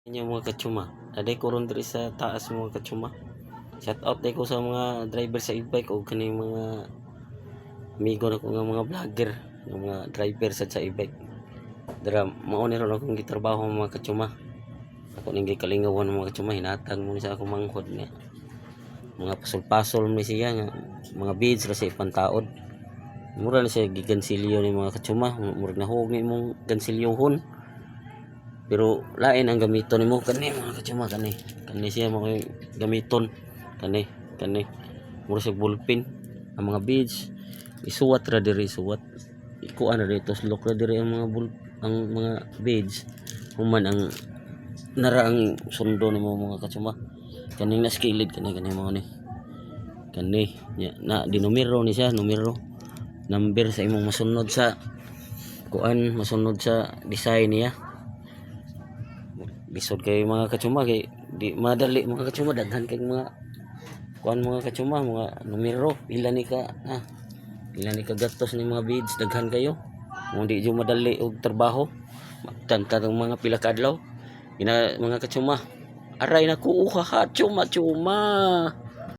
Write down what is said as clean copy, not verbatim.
Inyo mga katsuma, aday ko ron diri sa taas mga katsuma. Shout out day ko sa mga driver sa e-bike o kaning mga amigo na ko nga mga vlogger, nga mga driver sa e-bike. Dara mao ni ron akong gitrabaho mga katsuma. Ako ning gikalingawan mga katsuma, hinatag mo ni sa akong manghod nga. Mga pasol-pasol ni siya nga mga beads ra sa ipantaod. Mura na siya gigansilyo ni mga katsuma, mura na hug ni mong gansilyohon. Pero lain ang gamiton nimo kani mga katsuma, kani siya mo gamiton kani mura sa ballpen. Ang mga beads isuwat ra diri, suwat ikuan ra dito, slok ra diri ang mga beads human ang nara ang sundo nimo mga katsuma. Kani na skilid kani mo ni kani na di numero ni siya, number sa imong masunod sa kuan, masunod sa design niya. Bisod kay mga katsuma, kay di madali mga katsuma, daghan kay mga kuan mga katsuma, mga numero, pila ni ka gatos ni mga beads, daghan kayo kung di jo madali og trabaho magtantang mga pila ka adlaw mga katsuma. Aray na ko katsuma